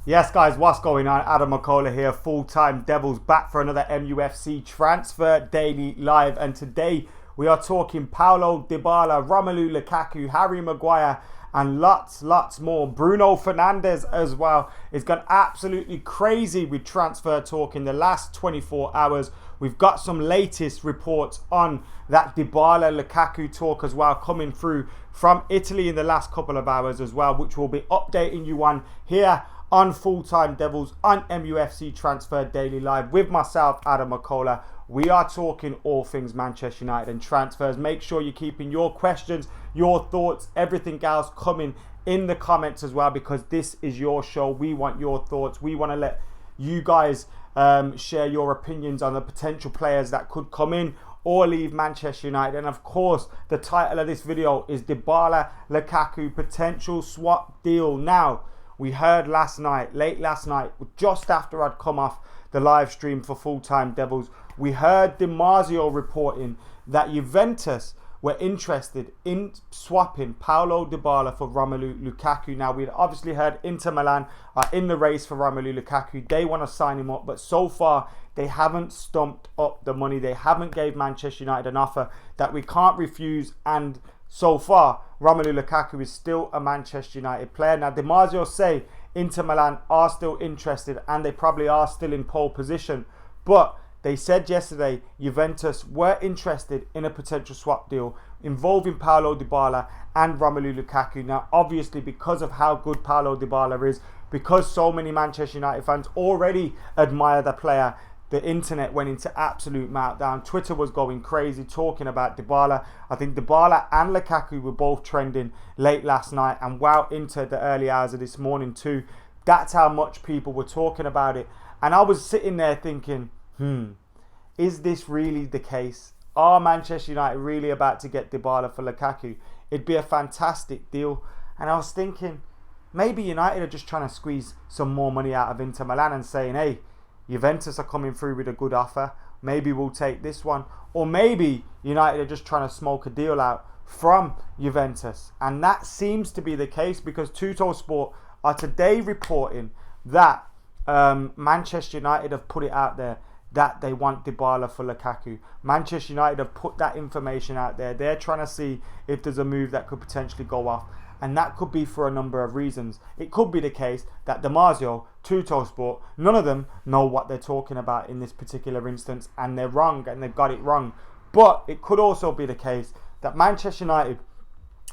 Yes, guys, what's going on? Adam McCullough here, full-time Devils, back for another MUFC Transfer Daily Live. And today we are talking Paulo Dybala, Romelu Lukaku, Harry Maguire, and lots more. Bruno Fernandes as well. It's gone absolutely crazy with transfer talk in the last 24 hours. We've got some latest reports on that Dybala Lukaku talk as well, coming through from Italy in the last couple of hours as well, which we'll be updating you on here on Full-Time Devils on MUFC Transfer Daily Live with myself, Adam McCullough. We are talking all things Manchester United and transfers. Make sure you're keeping your questions, your thoughts, everything else coming in the comments as well, because this is your show. We want your thoughts. We want to let you guys share your opinions on the potential players that could come in or leave Manchester United. And of course, the title of this video is Dybala Lukaku potential swap deal. Now, we heard late last night, just after I'd come off the live stream for Full-Time Devils, we heard Marzio reporting that Juventus were interested in swapping Paulo Dybala for Romelu Lukaku. Now, we'd obviously heard Inter Milan are in the race for Romelu Lukaku. They want to sign him up, but so far they haven't stumped up the money. They haven't gave Manchester United an offer that we can't refuse, and so far, Romelu Lukaku is still a Manchester United player. Now, Marzio say Inter Milan are still interested and they probably are still in pole position. But they said yesterday Juventus were interested in a potential swap deal involving Paulo Dybala and Romelu Lukaku. Now, obviously, because of how good Paulo Dybala is, because so many Manchester United fans already admire the player, the internet went into absolute meltdown. Twitter was going crazy talking about Dybala. I think Dybala and Lukaku were both trending late last night and well into the early hours of this morning too. That's how much people were talking about it. And I was sitting there thinking, is this really the case? Are Manchester United really about to get Dybala for Lukaku? It'd be a fantastic deal. And I was thinking, maybe United are just trying to squeeze some more money out of Inter Milan and saying, hey, Juventus are coming through with a good offer. Maybe we'll take this one. Or maybe United are just trying to smoke a deal out from Juventus. And that seems to be the case, because Tuttosport are today reporting that Manchester United have put it out there that they want Dybala for Lukaku. Manchester United have put that information out there. They're trying to see if there's a move that could potentially go off. And that could be for a number of reasons. It could be the case that Marzio, Tuttosport, none of them know what they're talking about in this particular instance, and they're wrong and they've got it wrong. But it could also be the case that Manchester United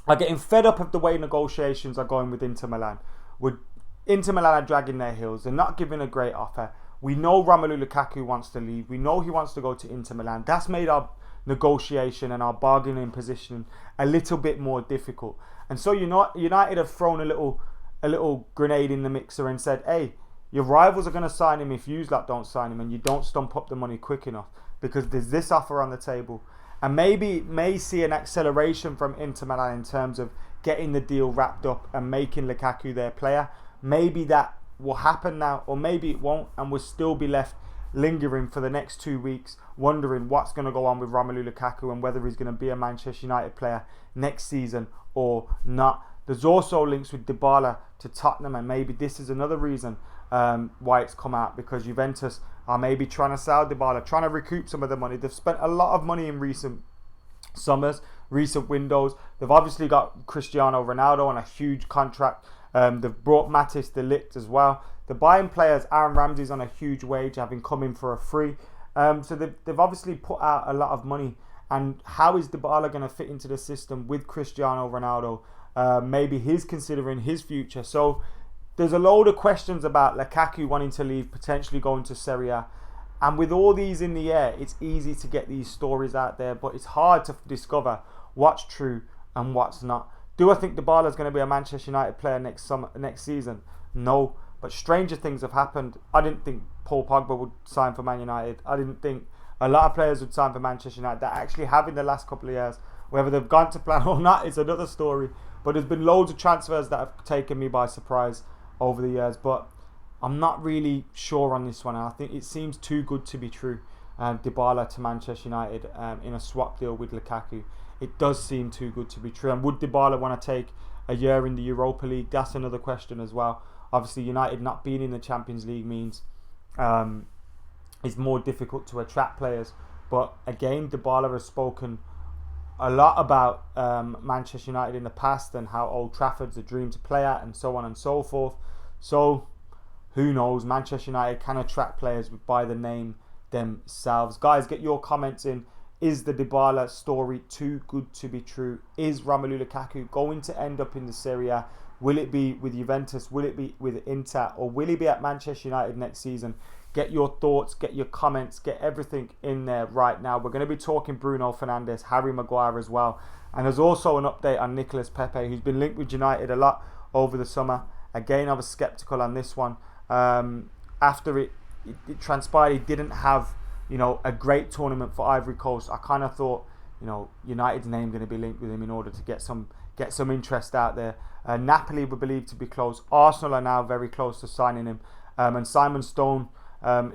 are getting fed up of the way negotiations are going with Inter Milan. Inter Milan are dragging their heels. They're not giving a great offer. We know Romelu Lukaku wants to leave. We know he wants to go to Inter Milan. That's made our negotiation and our bargaining position a little bit more difficult. And so United have thrown a little grenade in the mixer and said, hey, your rivals are going to sign him if you lot don't sign him and you don't stump up the money quick enough, because there's this offer on the table. And maybe may see an acceleration from Inter Milan in terms of getting the deal wrapped up and making Lukaku their player. Maybe that will happen now, or maybe it won't, and we'll still be left lingering for the next 2 weeks, wondering what's going to go on with Romelu Lukaku and whether he's going to be a Manchester United player next season or not. There's also links with Dybala to Tottenham, and maybe this is another reason why it's come out, because Juventus are maybe trying to sell Dybala, trying to recoup some of the money. They've spent a lot of money in recent summers, recent windows. They've obviously got Cristiano Ronaldo on a huge contract. They've brought Matthijs de Ligt as well. They're buying players. Aaron Ramsey's on a huge wage, having come in for a free. So they've obviously put out a lot of money. And how is Dybala going to fit into the system with Cristiano Ronaldo? Maybe he's considering his future. So there's a load of questions about Lukaku wanting to leave, potentially going to Serie A. And with all these in the air, it's easy to get these stories out there, but it's hard to discover what's true and what's not. Do I think Dybala is going to be a Manchester United player next season? No. But stranger things have happened. I didn't think Paul Pogba would sign for Man United. I didn't think a lot of players would sign for Manchester United that actually have in the last couple of years. Whether they've gone to plan or not is another story. But there's been loads of transfers that have taken me by surprise over the years. But I'm not really sure on this one. I think it seems too good to be true. Dybala to Manchester United in a swap deal with Lukaku. It does seem too good to be true. And would Dybala want to take a year in the Europa League? That's another question as well. Obviously, United not being in the Champions League means it's more difficult to attract players. But again, Dybala has spoken a lot about Manchester United in the past and how Old Trafford's a dream to play at and so on and so forth. So who knows? Manchester United can attract players by the name themselves. Guys, get your comments in. Is the Dybala story too good to be true? Is Romelu Lukaku going to end up in the Serie A? Will it be with Juventus? Will it be with Inter? Or will he be at Manchester United next season? Get your thoughts, get your comments, get everything in there right now. We're going to be talking Bruno Fernandes, Harry Maguire as well. And there's also an update on Nicolas Pepe, who's been linked with United a lot over the summer. Again, I was sceptical on this one. After it transpired he didn't have, a great tournament for Ivory Coast, I kind of thought, United's name going to be linked with him in order to get some interest out there. Napoli were believed to be close. Arsenal are now very close to signing him. And Simon Stone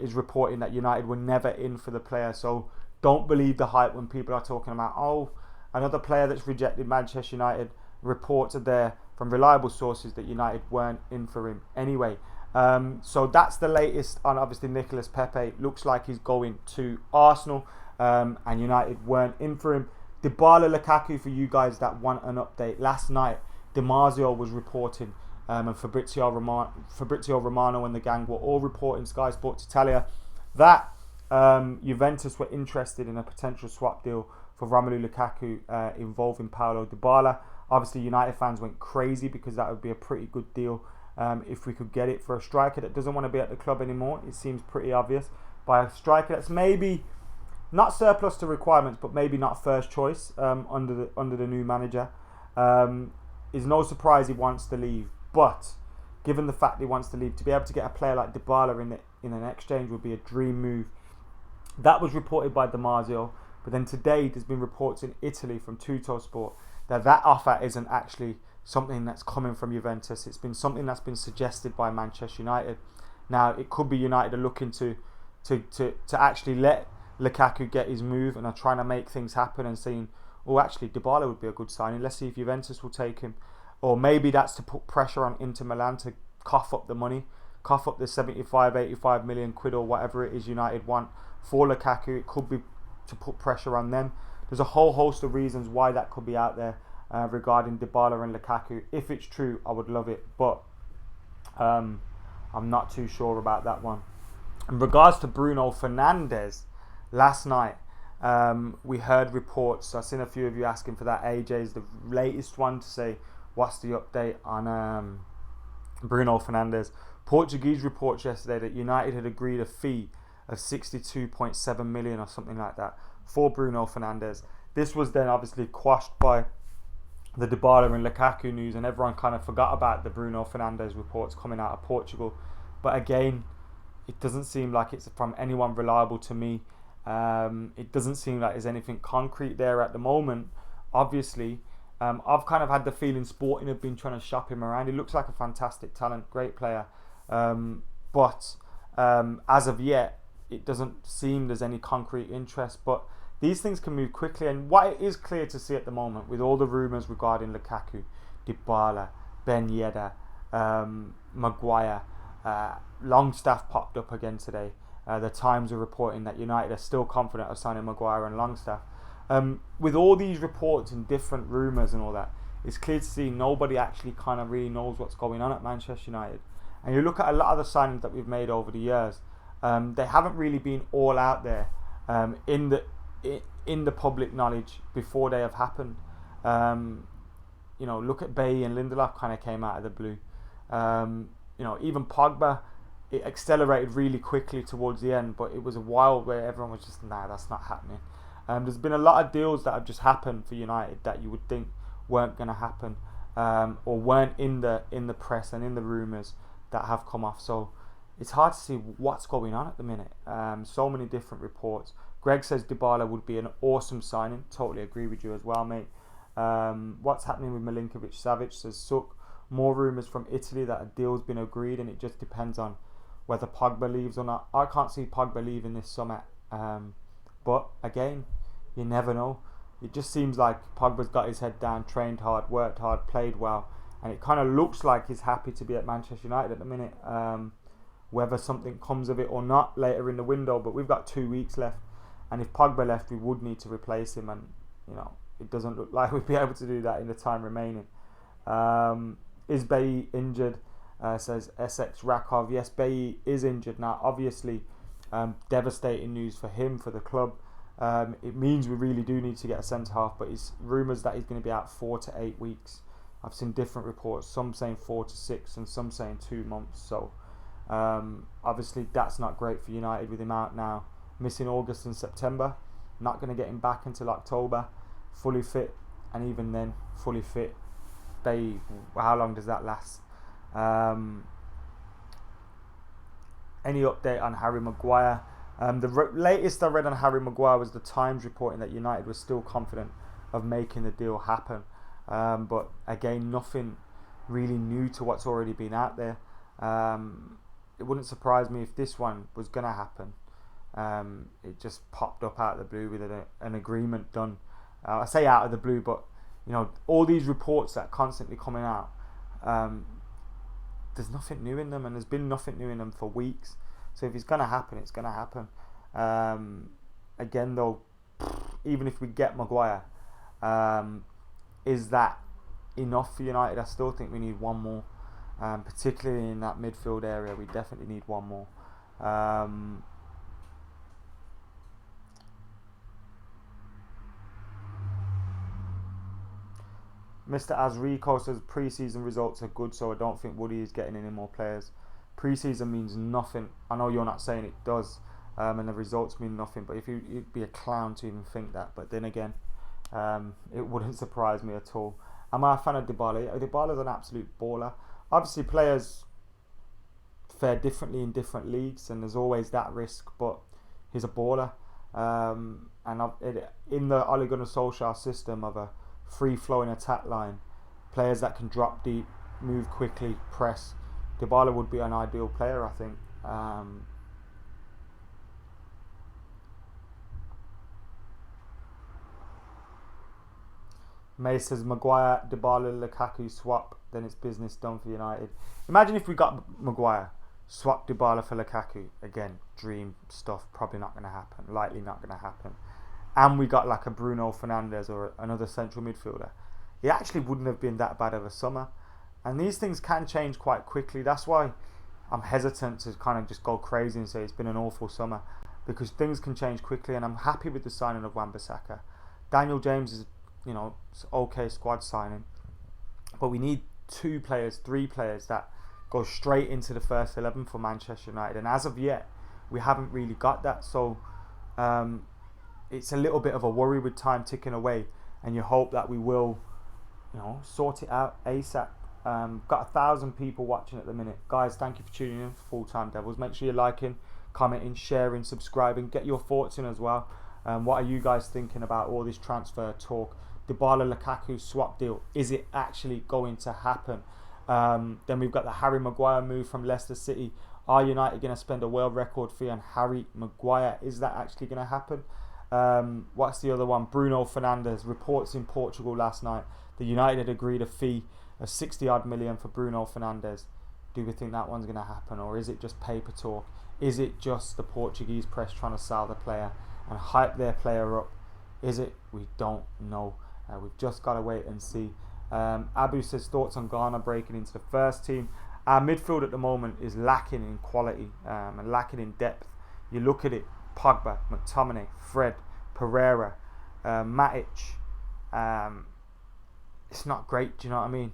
is reporting that United were never in for the player. So don't believe the hype when people are talking about, another player that's rejected Manchester United. Reports are there from reliable sources that United weren't in for him anyway. So that's the latest on obviously Nicolas Pepe. Looks like he's going to Arsenal, and United weren't in for him. Dybala Lukaku, for you guys that want an update. Last night, Marzio was reporting, and Fabrizio Romano and the gang were all reporting, Sky Sports Italia, that Juventus were interested in a potential swap deal for Romelu Lukaku involving Paulo Dybala. Obviously, United fans went crazy because that would be a pretty good deal if we could get it for a striker that doesn't want to be at the club anymore. It seems pretty obvious. By a striker that's maybe not surplus to requirements, but maybe not first choice under the new manager. Is no surprise he wants to leave, but given the fact he wants to leave, to be able to get a player like Dybala in an exchange would be a dream move. That was reported by Marzio, but then today there's been reports in Italy from Tuttosport that offer isn't actually something that's coming from Juventus. It's been something that's been suggested by Manchester United. Now it could be United are looking to actually let Lukaku get his move and are trying to make things happen and saying, actually Dybala would be a good signing. Let's see if Juventus will take him. Or maybe that's to put pressure on Inter Milan to cough up the money, cough up the 75, 85 million quid or whatever it is United want for Lukaku. It could be to put pressure on them. There's a whole host of reasons why that could be out there regarding Dybala and Lukaku. If it's true, I would love it, but I'm not too sure about that one. In regards to Bruno Fernandes, last night we heard reports. I've seen a few of you asking for that. AJ is the latest one to say what's the update on Bruno Fernandes. Portuguese reports yesterday that United had agreed a fee of 62.7 million or something like that for Bruno Fernandes. This was then obviously quashed by the Dybala and Lukaku news, and everyone kind of forgot about the Bruno Fernandes reports coming out of Portugal. But again, it doesn't seem like it's from anyone reliable to me. It doesn't seem like there's anything concrete there at the moment. Obviously, I've kind of had the feeling Sporting have been trying to shop him around. He looks like a fantastic talent, great player. But as of yet, it doesn't seem there's any concrete interest. But these things can move quickly. And what it is clear to see at the moment, with all the rumours regarding Lukaku, Dybala, Ben Yedder, Maguire, Longstaff popped up again today. The Times are reporting that United are still confident of signing Maguire and Longstaff. With all these reports and different rumours and all that, it's clear to see nobody actually kind of really knows what's going on at Manchester United. And you look at a lot of the signings that we've made over the years, they haven't really been all out there in the public knowledge before they have happened. Look at Bailly and Lindelof kind of came out of the blue. Even Pogba, it accelerated really quickly towards the end, but it was a while where everyone was just, that's not happening. There's been a lot of deals that have just happened for United that you would think weren't going to happen, or weren't in the press and in the rumours that have come off. So it's hard to see what's going on at the minute. So many different reports. Greg says Dybala would be an awesome signing. Totally agree with you as well, mate. What's happening with Milinkovic-Savic, says Suk. More rumours from Italy that a deal's been agreed, and it just depends on whether Pogba leaves or not. I can't see Pogba leaving this summer. But again, you never know. It just seems like Pogba's got his head down, trained hard, worked hard, played well, and it kind of looks like he's happy to be at Manchester United at the minute. Whether something comes of it or not later in the window, but we've got 2 weeks left, and if Pogba left, we would need to replace him, and it doesn't look like we'd be able to do that in the time remaining. Is Bailly injured? Says SX Rakov. Yes, Bailly is injured now. Obviously, devastating news for him, for the club. It means we really do need to get a centre half, but it's rumours that he's going to be out 4 to 8 weeks. I've seen different reports, some saying 4 to 6 and some saying 2 months. So obviously that's not great for United with him out now, missing August and September. Not going to get him back until October, fully fit, and even then fully fit, how long does that last? Any update on Harry Maguire? The latest I read on Harry Maguire was the Times reporting that United was still confident of making the deal happen. But again, nothing really new to what's already been out there. It wouldn't surprise me if this one was going to happen. It just popped up out of the blue with an agreement done. I say out of the blue, but all these reports that are constantly coming out, there's nothing new in them, and there's been nothing new in them for weeks. So if it's going to happen, it's going to happen. Again, though, even if we get Maguire, is that enough for United? I still think we need one more, particularly in that midfield area. We definitely need one more. Mr. Azrico says pre-season results are good, so I don't think Woody is getting any more players. Pre-season means nothing. I know you're not saying it does, and the results mean nothing, but you'd be a clown to even think that. But then again, it wouldn't surprise me at all. Am I a fan of Dybala? Dybala's an absolute baller. Obviously, players fare differently in different leagues, and there's always that risk, but he's a baller. And in the Ole Gunnar Solskjaer system of a free-flowing attack line, players that can drop deep, move quickly, press, Dybala would be an ideal player, I think. May says Maguire, Dybala, Lukaku swap, then it's business done for United. Imagine if we got Maguire, swap Dybala for Lukaku. Again, dream stuff, probably not going to happen, likely not going to happen. And we got like a Bruno Fernandes or another central midfielder. It actually wouldn't have been that bad of a summer. And these things can change quite quickly. That's why I'm hesitant to kind of just go crazy and say it's been an awful summer, because things can change quickly. And I'm happy with the signing of Wan-Bissaka. Daniel James is, it's okay squad signing, but we need 2 players, 3 players that go straight into the first 11 for Manchester United. And as of yet, we haven't really got that. So it's a little bit of a worry with time ticking away, and you hope that we will, sort it out ASAP. Got 1,000 people watching at the minute. Guys, thank you for tuning in for Full Time Devils. Make sure you're liking, commenting, sharing, subscribing. Get your thoughts in as well. What are you guys thinking about all this transfer talk? Dybala Lukaku swap deal, is it actually going to happen? Then we've got the Harry Maguire move from Leicester City. Are United going to spend a world record fee on Harry Maguire? Is that actually going to happen? What's the other one? Bruno Fernandes. Reports in Portugal last night that United had agreed a fee of 60-odd million for Bruno Fernandes. Do we think that one's going to happen, or is it just paper talk? Is it just the Portuguese press trying to sell the player and hype their player up? Is it? We don't know. We've just got to wait and see. Abu says thoughts on Ghana breaking into the first team. Our midfield at the moment is lacking in quality and lacking in depth. You look at it: Pogba, McTominay, Fred, Pereira, Matic. It's not great. Do you know what I mean?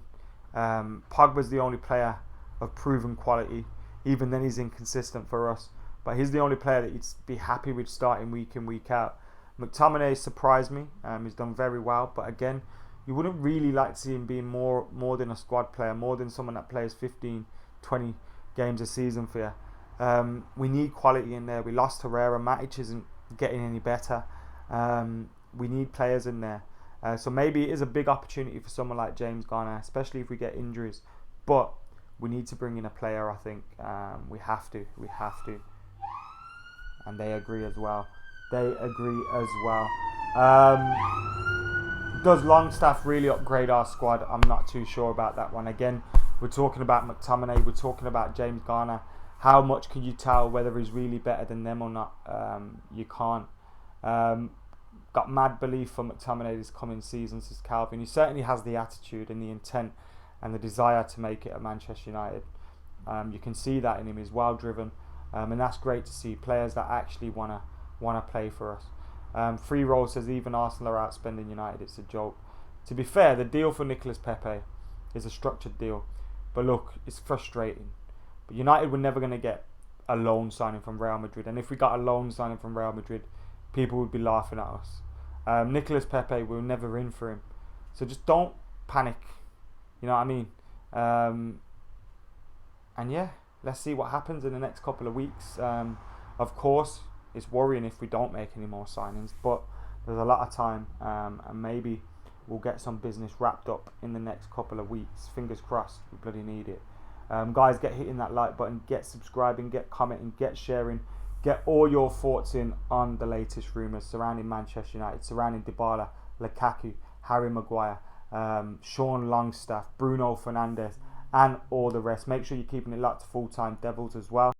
Pogba's the only player of proven quality. Even then, he's inconsistent for us. But he's the only player that you'd be happy with starting week in, week out. McTominay surprised me. He's done very well. But again, you wouldn't really like to see him being more than a squad player, more than someone that plays 15, 20 games a season for you. We need quality in there. We lost Herrera. Matic isn't getting any better. We need players in there. So maybe it is a big opportunity for someone like James Garner, especially if we get injuries. But we need to bring in a player, I think. We have to. And they agree as well. Does Longstaff really upgrade our squad? I'm not too sure about that one. Again, we're talking about McTominay, we're talking about James Garner. How much can you tell whether he's really better than them or not? You can't. Got mad belief for McTominay this coming season, says Calvin. He certainly has the attitude and the intent and the desire to make it at Manchester United. You can see that in him. He's well driven, and that's great to see players that actually wanna play for us. Free Roll says even Arsenal are outspending United. It's a joke. To be fair, the deal for Nicolas Pepe is a structured deal, but look, it's frustrating. But United were never going to get a loan signing from Real Madrid, and if we got a loan signing from Real Madrid, people would be laughing at us. Nicolas Pepe, we were never in for him, so just don't panic. You know what I mean? And yeah, let's see what happens in the next couple of weeks. Of course, it's worrying if we don't make any more signings, but there's a lot of time, and maybe we'll get some business wrapped up in the next couple of weeks. Fingers crossed. We bloody need it. Guys, get hitting that like button, get subscribing, get commenting, get sharing, get all your thoughts in on the latest rumours surrounding Manchester United, surrounding Dybala, Lukaku, Harry Maguire, Sean Longstaff, Bruno Fernandes, and all the rest. Make sure you're keeping it locked to Full Time Devils as well.